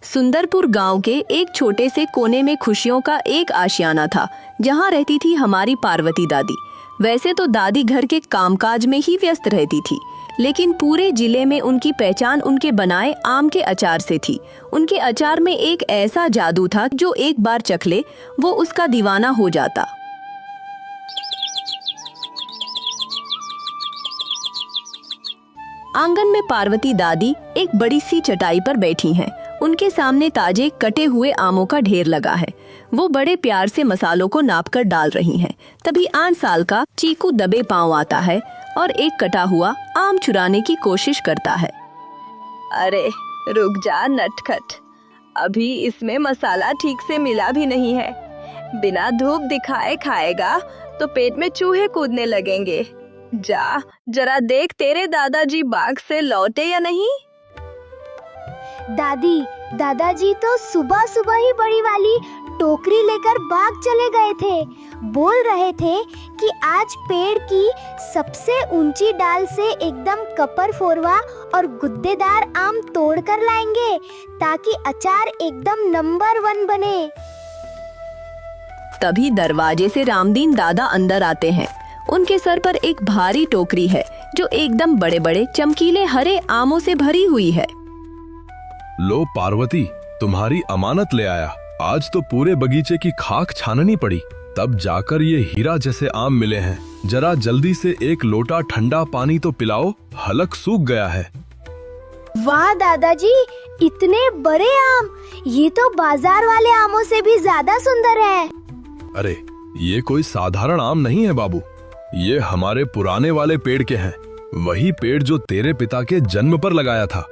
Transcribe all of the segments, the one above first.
सुंदरपुर गांव के एक छोटे से कोने में खुशियों का एक आशियाना था, जहां रहती थी हमारी पार्वती दादी। वैसे तो दादी घर के कामकाज में ही व्यस्त रहती थी, लेकिन पूरे जिले में उनकी पहचान उनके बनाए आम के अचार से थी। उनके अचार में एक ऐसा जादू था जो एक बार चख ले वो उसका दीवाना हो जाता। आंगन में पार्वती दादी एक बड़ी सी चटाई पर बैठी हैं। उनके सामने ताजे कटे हुए आमों का ढेर लगा है। वो बड़े प्यार से मसालों को नापकर डाल रही हैं। तभी 8 साल का चीकू दबे पांव आता है और एक कटा हुआ आम चुराने की कोशिश करता है। अरे रुक जा नटखट, अभी इसमें मसाला ठीक से मिला भी नहीं है। बिना धूप दिखाए खाएगा तो पेट में चूहे कूदने लगेंगे। जा जरा देख तेरे दादाजी बाग से लौटे या नहीं। दादाजी तो सुबह सुबह ही बड़ी वाली टोकरी लेकर बाग चले गए थे। बोल रहे थे कि आज पेड़ की सबसे ऊंची डाल से एकदम कपर फोरवा और गुद्देदार आम तोड़ कर लाएंगे ताकि अचार एकदम नंबर 1 बने। तभी दरवाजे से रामदीन दादा अंदर आते हैं। उनके सर पर एक भारी टोकरी है जो एकदम बड़े बड़े चमकीले हरे आमों से भरी हुई है। लो पार्वती, तुम्हारी अमानत ले आया। आज तो पूरे बगीचे की खाक छाननी पड़ी, तब जाकर ये हीरा जैसे आम मिले हैं। जरा जल्दी से एक लोटा ठंडा पानी तो पिलाओ, हलक सूख गया है। वाह दादाजी, इतने बड़े आम! ये तो बाजार वाले आमों से भी ज्यादा सुंदर है। अरे ये कोई साधारण आम नहीं है बाबू, ये हमारे पुराने वाले पेड़ के हैं। वही पेड़ जो तेरे पिता के जन्म पर लगाया था।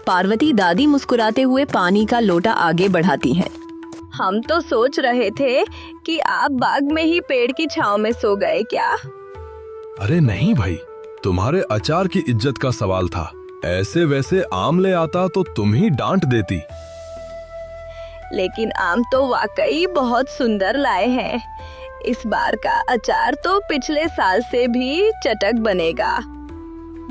पार्वती दादी मुस्कुराते हुए पानी का लोटा आगे बढ़ाती हैं। हम तो सोच रहे थे कि आप बाग में ही पेड़ की छांव में सो गए क्या। अरे नहीं भाई, तुम्हारे अचार की इज्जत का सवाल था। ऐसे वैसे आम ले आता तो तुम ही डांट देती। लेकिन आम तो वाकई बहुत सुंदर लाए हैं। इस बार का अचार तो पिछले साल से भी चटक बनेगा।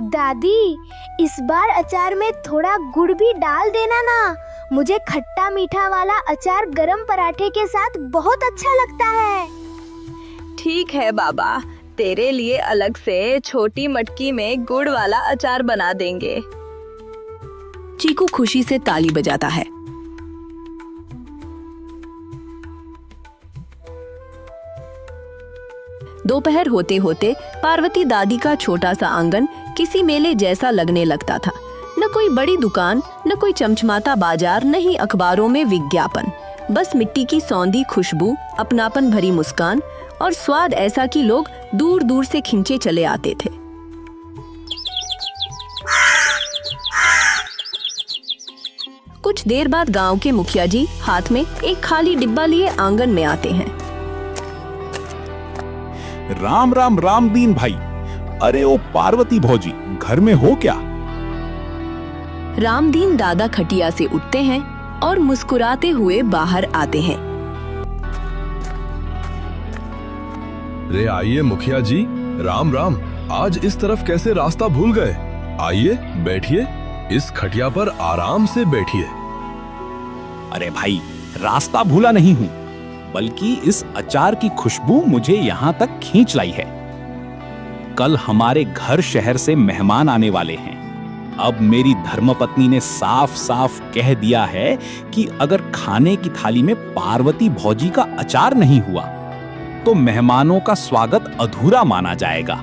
दादी, इस बार अचार में थोड़ा गुड़ भी डाल देना ना। मुझे खट्टा मीठा वाला अचार गरम पराठे के साथ बहुत अच्छा लगता है। ठीक है बाबा, तेरे लिए अलग से छोटी मटकी में गुड़ वाला अचार बना देंगे। चीकू खुशी से ताली बजाता है। दोपहर होते होते पार्वती दादी का छोटा सा आंगन किसी मेले जैसा लगने लगता था। न कोई बड़ी दुकान, न कोई चमचमाता बाजार, न ही अखबारों में विज्ञापन। बस मिट्टी की सौंधी खुशबू, अपनापन भरी मुस्कान और स्वाद ऐसा कि लोग दूर दूर से खिंचे चले आते थे। कुछ देर बाद गांव के मुखिया जी हाथ में एक खाली डिब्बा लिए आंगन में आते हैं। राम राम रामदीन भाई। अरे ओ पार्वती भौजी, घर में हो क्या? रामदीन दादा खटिया से उठते हैं और मुस्कुराते हुए बाहर आते हैं। रे आइए मुखिया जी, राम राम। आज इस तरफ कैसे रास्ता भूल गए? आइए बैठिए, इस खटिया पर आराम से बैठिए। अरे भाई, रास्ता भूला नहीं हूँ, बल्कि इस अचार की खुशबू मुझे यहाँ तक खींच लाई है। कल हमारे घर शहर से मेहमान आने वाले हैं। अब मेरी धर्मपत्नी ने साफ साफ कह दिया है कि अगर खाने की थाली में पार्वती भौजी का अचार नहीं हुआ तो मेहमानों का स्वागत अधूरा माना जाएगा।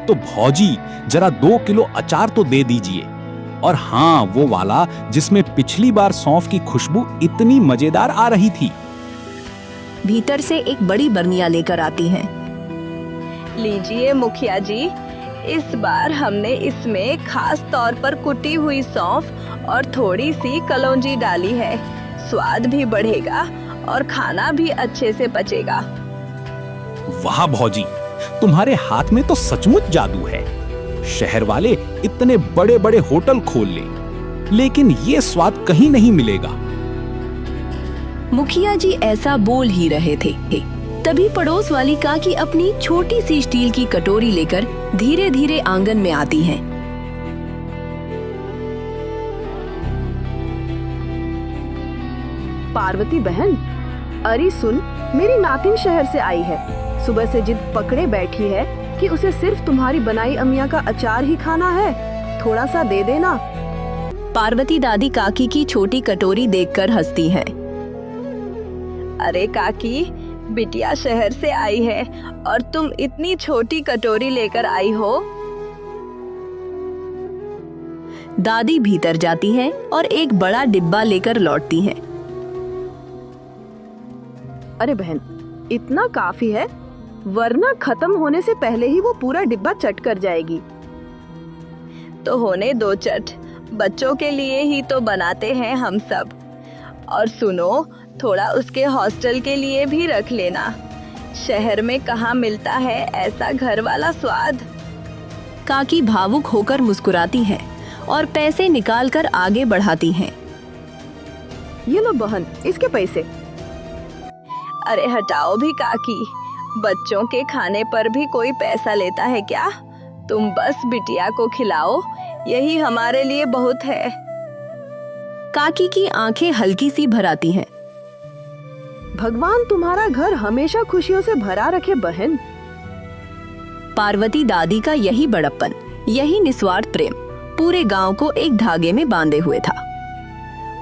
तो भौजी, जरा 2 किलो अचार तो दे दीजिए। और हाँ, वो वाला जिसमें पिछली बार सौंफ की खुशबू इतनी मजेदार आ रही थी। भीतर से एक बड़ी बर्निया लेकर आती हैं। लीजिए मुखिया जी, इस बार हमने इसमें खास तौर पर कुटी हुई सौंफ और थोड़ी सी कलौंजी डाली है। स्वाद भी बढ़ेगा और खाना भी अच्छे से पचेगा। वाह भौजी, तुम्हारे हाथ में तो सचमुच जादू है। शहर वाले इतने बड़े बड़े होटल खोल लें, लेकिन ये स्वाद कहीं नहीं मिलेगा। मुखिया जी ऐसा बोल ही रहे थे, तभी पड़ोस वाली काकी अपनी छोटी सी स्टील की कटोरी लेकर धीरे धीरे आंगन में आती हैं। पार्वती बहन, अरे सुन, मेरी नातिन शहर से आई है। सुबह से जिद पकड़े बैठी है कि उसे सिर्फ तुम्हारी बनाई अमिया का अचार ही खाना है, थोड़ा सा दे देना। पार्वती दादी काकी की छोटी कटोरी देखकर हंसती है। अरे काकी, बिटिया शहर से आई है और तुम इतनी छोटी कटोरी लेकर आई हो। दादी भीतर जाती हैं और एक बड़ा डिब्बा लेकर लौटती हैं। अरे बहन, इतना काफी है, वरना खत्म होने से पहले ही वो पूरा डिब्बा चट कर जाएगी। तो होने दो चट, बच्चों के लिए ही तो बनाते हैं हम सब। और सुनो, थोड़ा उसके हॉस्टल के लिए भी रख लेना। शहर में कहाँ मिलता है ऐसा घर वाला स्वाद। काकी भावुक होकर मुस्कुराती हैं और पैसे निकालकर आगे बढ़ाती हैं। ये लो बहन, इसके पैसे। अरे हटाओ भी काकी, बच्चों के खाने पर भी कोई पैसा लेता है क्या? तुम बस बिटिया को खिलाओ, यही हमारे लिए बहुत है। काकी की आंखें हल्की सी भर आती हैं। भगवान तुम्हारा घर हमेशा खुशियों से भरा रखे बहन। पार्वती दादी का यही बड़प्पन, यही निस्वार्थ प्रेम पूरे गांव को एक धागे में बांधे हुए था।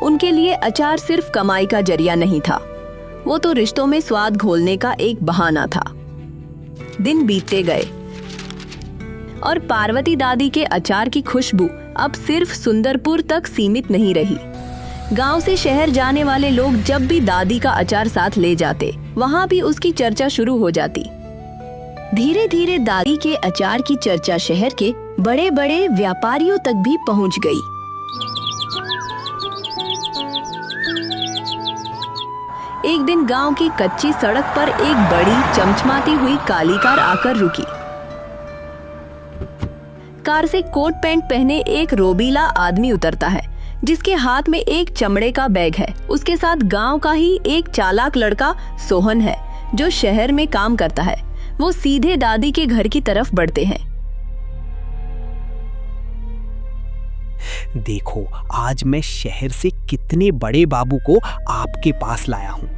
उनके लिए अचार सिर्फ कमाई का जरिया नहीं था, वो तो रिश्तों में स्वाद घोलने का एक बहाना था। दिन बीतते गए और पार्वती दादी के अचार की खुशबू अब सिर्फ सुंदरपुर तक सीमित नहीं रही। गांव से शहर जाने वाले लोग जब भी दादी का अचार साथ ले जाते, वहां भी उसकी चर्चा शुरू हो जाती। धीरे धीरे दादी के अचार की चर्चा शहर के बड़े बड़े व्यापारियों तक भी पहुंच गई। एक दिन गांव की कच्ची सड़क पर एक बड़ी चमचमाती हुई काली कार आकर रुकी। कार से कोट पैंट पहने एक रोबीला आदमी उतरता है, जिसके हाथ में एक चमड़े का बैग है। उसके साथ गांव का ही एक चालाक लड़का सोहन है, जो शहर में काम करता है। वो सीधे दादी के घर की तरफ बढ़ते हैं। देखो, आज मैं शहर से कितने बड़े बाबू को आपके पास लाया हूँ।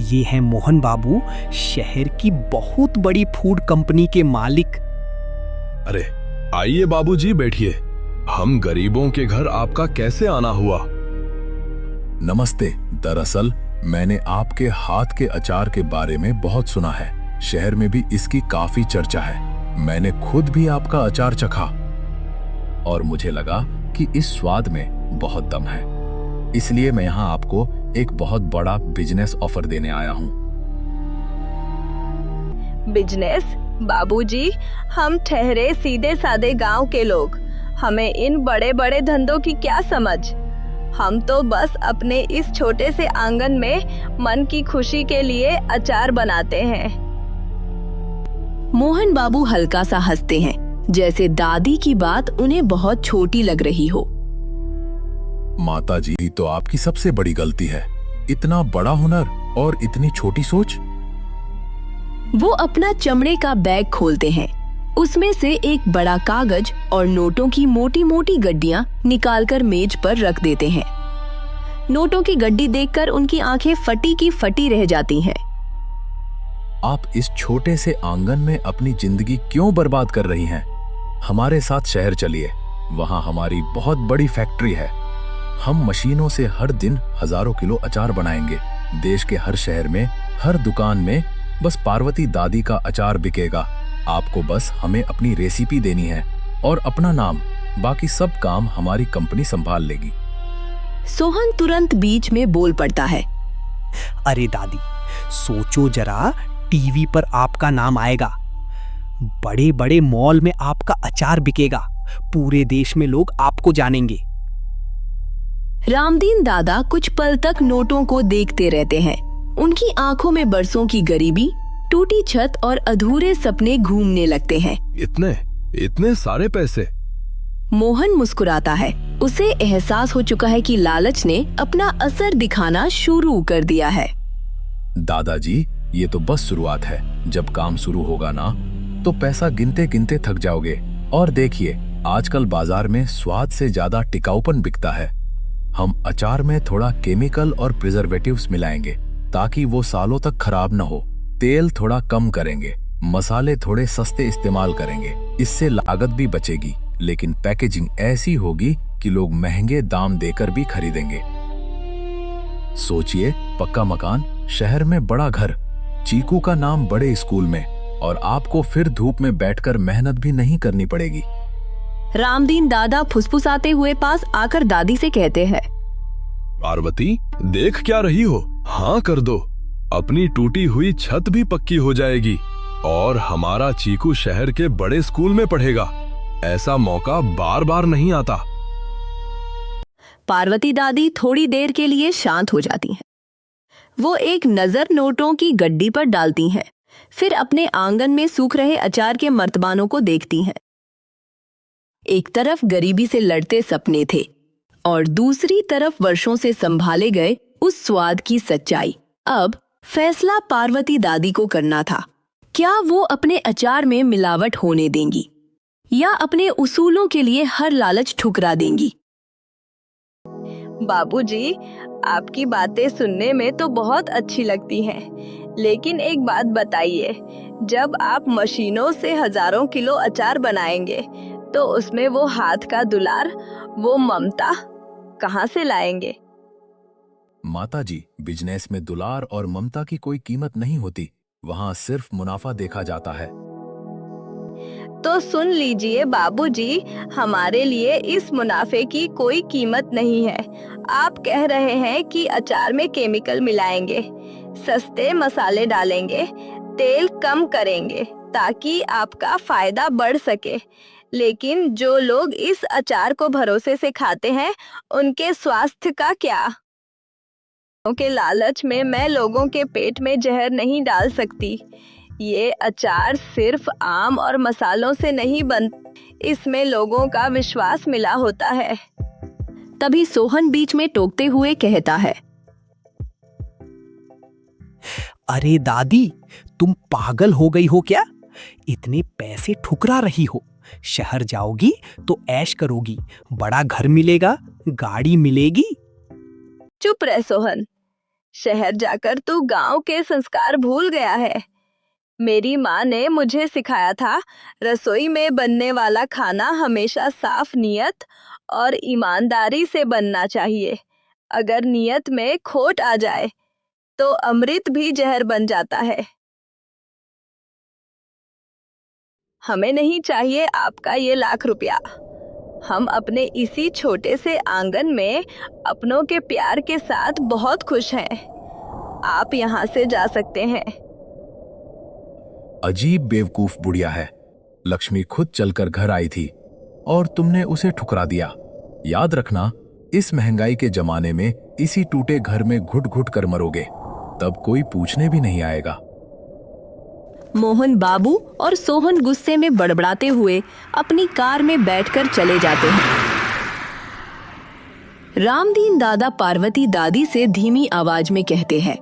ये है मोहन बाबू, शहर की बहुत बड़ी फूड कंपनी के मालिक। अरे आइए बाबूजी, बैठिए। हम गरीबों के घर आपका कैसे आना हुआ? नमस्ते। दरअसल मैंने आपके हाथ के अचार के बारे में बहुत सुना है। शहर में भी इसकी काफी चर्चा है। मैंने खुद भी आपका अचार चखा और मुझे लगा कि इस स्वाद में बहुत दम है। इसलिए मैं यहाँ आपको एक बहुत बड़ा बिजनेस ऑफर देने आया हूँ। बिजनेस? बाबूजी, हम ठहरे सीधे सादे गांव के लोग, हमें इन बड़े बड़े धंधों की क्या समझ। हम तो बस अपने इस छोटे से आंगन में मन की खुशी के लिए अचार बनाते हैं। मोहन बाबू हल्का सा हंसते हैं, जैसे दादी की बात उन्हें बहुत छोटी लग रही हो। माताजी, तो आपकी सबसे बड़ी गलती है, इतना बड़ा हुनर और इतनी छोटी सोच। वो अपना चमड़े का बैग खोलते हैं। उसमें से एक बड़ा कागज और नोटों की मोटी मोटी गड्डियां निकालकर मेज पर रख देते हैं। नोटों की गड्डी देखकर उनकी आंखें फटी की फटी रह जाती हैं। आप इस छोटे से आंगन में अपनी जिंदगी क्यों बर्बाद कर रही हैं? हमारे साथ शहर चलिए, वहां हमारी बहुत बड़ी फैक्ट्री है। हम मशीनों से हर दिन हजारों किलो अचार बनाएंगे। देश के हर शहर में, हर दुकान में बस पार्वती दादी का अचार बिकेगा। आपको बस हमें अपनी रेसिपी देनी है और अपना नाम, बाकी सब काम हमारी कंपनी संभाल लेगी। सोहन तुरंत बीच में बोल पड़ता है। अरे दादी, सोचो जरा, टीवी पर आपका नाम आएगा, बड़े बड़े मॉल में आपका अचार बिकेगा, पूरे देश में लोग आपको जानेंगे। रामदीन दादा कुछ पल तक नोटों को देखते रहते हैं। उनकी आंखों में बरसों की गरीबी, टूटी छत और अधूरे सपने घूमने लगते हैं। इतने सारे पैसे? मोहन मुस्कुराता है। उसे एहसास हो चुका है कि लालच ने अपना असर दिखाना शुरू कर दिया है। दादाजी, ये तो बस शुरुआत है। जब काम शुरू होगा ना, तो पैसा गिनते गिनते थक जाओगे। और देखिए, आजकल बाजार में स्वाद से ज्यादा टिकाऊपन बिकता है। हम अचार में थोड़ा केमिकल और प्रिजर्वेटिव्स मिलाएंगे ताकि वो सालों तक खराब न हो। तेल थोड़ा कम करेंगे, मसाले थोड़े सस्ते इस्तेमाल करेंगे। इससे लागत भी बचेगी, लेकिन पैकेजिंग ऐसी होगी कि लोग महंगे दाम देकर भी खरीदेंगे। सोचिए, पक्का मकान, शहर में बड़ा घर, चीकू का नाम बड़े स्कूल में, और आपको फिर धूप में बैठकर मेहनत भी नहीं करनी पड़ेगी। रामदीन दादा फुसफुसाते हुए पास आकर दादी से कहते हैं, पार्वती, देख क्या रही हो? हाँ कर दो, अपनी टूटी हुई छत भी पक्की हो जाएगी और हमारा चीकू शहर के बड़े स्कूल में पढ़ेगा। ऐसा मौका बार बार नहीं आता। पार्वती दादी थोड़ी देर के लिए शांत हो जाती हैं। वो एक नजर नोटों की गड्डी पर डालती हैं, फिर अपने आंगन में सूख रहे अचार के मर्तबानों को देखती हैं। एक तरफ गरीबी से लड़ते सपने थे और दूसरी तरफ वर्षों से संभाले गए उस स्वाद की सच्चाई। अब फैसला पार्वती दादी को करना था। क्या वो अपने अचार में मिलावट होने देंगी या अपने उसूलों के लिए हर लालच ठुकरा देंगी? बाबूजी, आपकी बातें सुनने में तो बहुत अच्छी लगती हैं, लेकिन एक बात बताइए, जब आप मशीनों से हजारों किलो अचार बनाएंगे तो उसमें वो हाथ का दुलार, वो ममता कहाँ से लाएंगे? माताजी, बिजनेस में दुलार और ममता की कोई कीमत नहीं होती, वहाँ सिर्फ मुनाफा देखा जाता है। तो सुन लीजिए बाबूजी, हमारे लिए इस मुनाफे की कोई कीमत नहीं है। आप कह रहे हैं कि अचार में केमिकल मिलाएंगे, सस्ते मसाले डालेंगे, तेल कम करेंगे ताकि आपका फायदा बढ़ सके, लेकिन जो लोग इस अचार को भरोसे से खाते हैं उनके स्वास्थ्य का क्या? के लालच में मैं लोगों के पेट में जहर नहीं डाल सकती। ये अचार सिर्फ आम और मसालों से नहीं बनता, इसमें लोगों का विश्वास मिला होता है। तभी सोहन बीच में टोकते हुए कहता है, अरे दादी, तुम पागल हो गई हो क्या? इतने पैसे ठुकरा रही हो। शहर जाओगी तो ऐश करोगी, बड़ा घर मिलेगा, गाड़ी मिलेगी। चुप रह सोहन, शहर जाकर तू गांव के संस्कार भूल गया है। मेरी माँ ने मुझे सिखाया था, रसोई में बनने वाला खाना हमेशा साफ नियत और ईमानदारी से बनना चाहिए। अगर नियत में खोट आ जाए तो अमृत भी जहर बन जाता है। हमें नहीं चाहिए आपका ये लाख रुपया। हम अपने इसी छोटे से आंगन में अपनों के प्यार के साथ बहुत खुश हैं। आप यहाँ से जा सकते हैं। अजीब बेवकूफ बुढ़िया है। लक्ष्मी खुद चलकर घर आई थी और तुमने उसे ठुकरा दिया। याद रखना, इस महंगाई के जमाने में इसी टूटे घर में घुट घुट कर मरोगे, तब कोई पूछने भी नहीं आएगा। मोहन बाबू और सोहन गुस्से में बड़बड़ाते हुए अपनी कार में बैठकर चले जाते हैं। रामदीन दादा पार्वती दादी से धीमी आवाज में कहते हैं,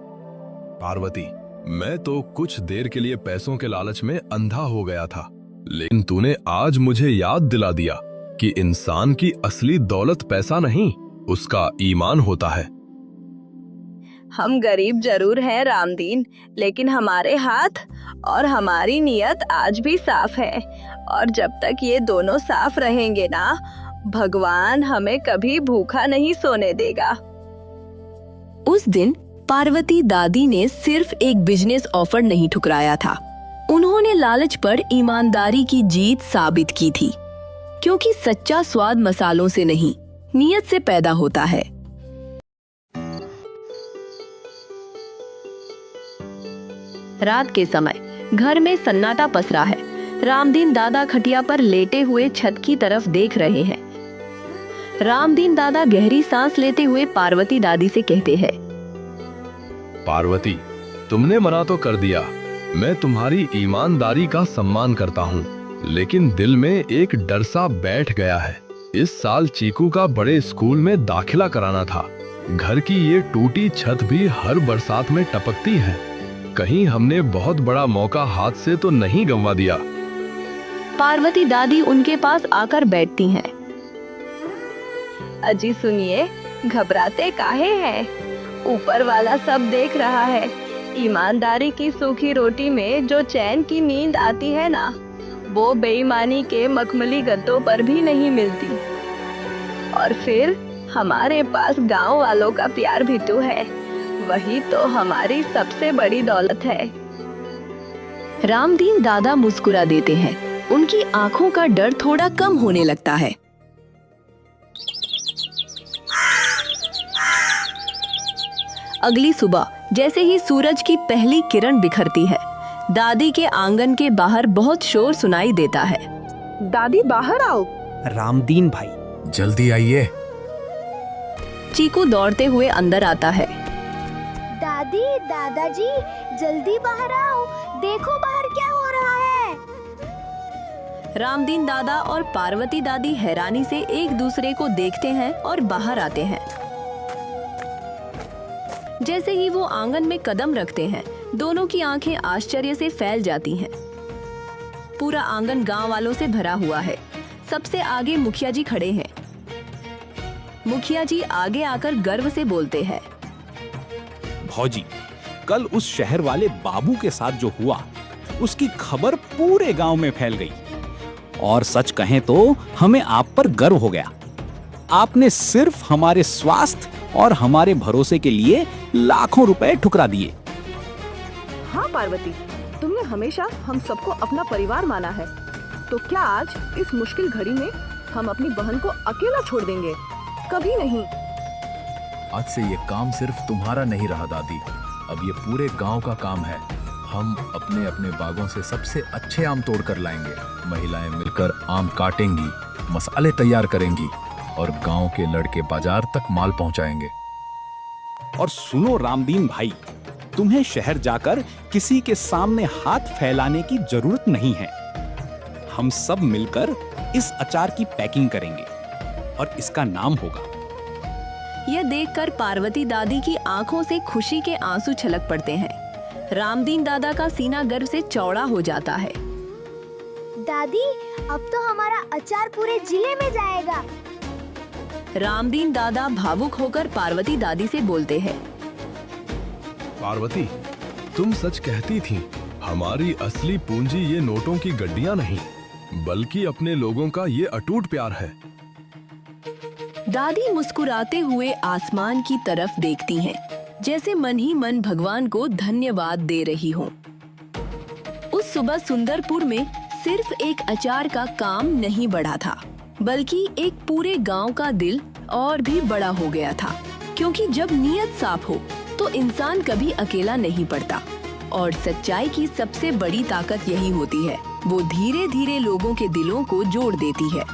पार्वती, मैं तो कुछ देर के लिए पैसों के लालच में अंधा हो गया था, लेकिन तूने आज मुझे याद दिला दिया कि इंसान की असली दौलत पैसा नहीं, उसका ईमान होता है। हम गरीब जरूर हैं रामदीन, लेकिन हमारे हाथ और हमारी नियत आज भी साफ है, और जब तक ये दोनों साफ रहेंगे ना, भगवान हमें कभी भूखा नहीं सोने देगा। उस दिन पार्वती दादी ने सिर्फ एक बिजनेस ऑफर नहीं ठुकराया था, उन्होंने लालच पर ईमानदारी की जीत साबित की थी, क्योंकि सच्चा स्वाद मसालों से नहीं, नियत से पैदा होता है। रात के समय घर में सन्नाटा पसरा है। रामदीन दादा खटिया पर लेटे हुए छत की तरफ देख रहे हैं। रामदीन दादा गहरी सांस लेते हुए पार्वती दादी से कहते हैं, पार्वती, तुमने मना तो कर दिया, मैं तुम्हारी ईमानदारी का सम्मान करता हूँ, लेकिन दिल में एक डर सा बैठ गया है। इस साल चीकू का बड़े स्कूल में दाखिला कराना था। घर की ये टूटी छत भी हर बरसात में टपकती है। कहीं हमने बहुत बड़ा मौका हाथ से तो नहीं गंवा दिया। पार्वती दादी उनके पास आकर बैठती हैं। अजी सुनिए, घबराते काहे हैं? ऊपर वाला सब देख रहा है। ईमानदारी की सूखी रोटी में जो चैन की नींद आती है ना, वो बेईमानी के मखमली गद्दों पर भी नहीं मिलती। और फिर हमारे पास गांव वालों का प्यार भी तो है, वही तो हमारी सबसे बड़ी दौलत है। रामदीन दादा मुस्कुरा देते हैं। उनकी आंखों का डर थोड़ा कम होने लगता है। अगली सुबह जैसे ही सूरज की पहली किरण बिखरती है, दादी के आंगन के बाहर बहुत शोर सुनाई देता है। दादी बाहर आओ। रामदीन भाई, जल्दी आइए। चीकू दौड़ते हुए अंदर आता है। दादी, दादाजी, जल्दी बाहर आओ, देखो बाहर क्या हो रहा है। रामदीन दादा और पार्वती दादी हैरानी से एक दूसरे को देखते हैं और बाहर आते हैं। जैसे ही वो आंगन में कदम रखते हैं, दोनों की आंखें आश्चर्य से फैल जाती हैं। पूरा आंगन गांव वालों से भरा हुआ है। सबसे आगे मुखिया जी खड़े हैं। मुखिया जी आगे आकर गर्व से बोलते हैं। भौजी, कल उस शहर वाले बाबू के साथ जो हुआ, उसकी खबर पूरे गांव में फैल गई। और सच कहें तो हमें आप पर गर्व हो गया। आपने सिर्फ हमारे स्वास्थ्य और हमारे भरोसे के लिए लाखों रुपए ठुकरा दिए। हाँ पार्वती, तुमने हमेशा हम सबको अपना परिवार माना है, तो क्या आज इस मुश्किल घड़ी में हम अपनी बहन को अकेला छोड़ देंगे? कभी नहीं। आज से ये काम सिर्फ तुम्हारा नहीं रहा दादी, अब ये पूरे गांव का काम है। हम अपने अपने बागों से सबसे अच्छे आम तोड़ कर लाएंगे। महिलाएं मिलकर आम काटेंगी, मसाले तैयार करेंगी और गांव के लड़के बाजार तक माल पहुंचाएंगे। और सुनो रामदीन भाई, तुम्हें शहर जाकर किसी के सामने हाथ फैलाने की जरूरत नहीं है। हम सब मिलकर इस अचार की पैकिंग करेंगे और इसका नाम होगा। यह देखकर पार्वती दादी की आंखों से खुशी के आंसू छलक पड़ते हैं। रामदीन दादा का सीना गर्व से चौड़ा हो जाता है। दादी, अब तो हमारा अचार पूरे जिले में जाएगा। रामदीन दादा भावुक होकर पार्वती दादी से बोलते हैं। पार्वती, तुम सच कहती थी। हमारी असली पूंजी ये नोटों की गड्डियां नहीं, बल्कि अपने लोगों का ये अटूट प्यार है। दादी मुस्कुराते हुए आसमान की तरफ देखती हैं, जैसे मन ही मन भगवान को धन्यवाद दे रही हों। उस सुबह सुंदरपुर में सिर्फ एक अचार का काम नहीं बढ़ा था, बल्कि एक पूरे गांव का दिल और भी बड़ा हो गया था। क्योंकि जब नीयत साफ हो तो इंसान कभी अकेला नहीं पड़ता। और सच्चाई की सबसे बड़ी ताकत यही होती है, वो धीरे धीरे लोगों के दिलों को जोड़ देती है।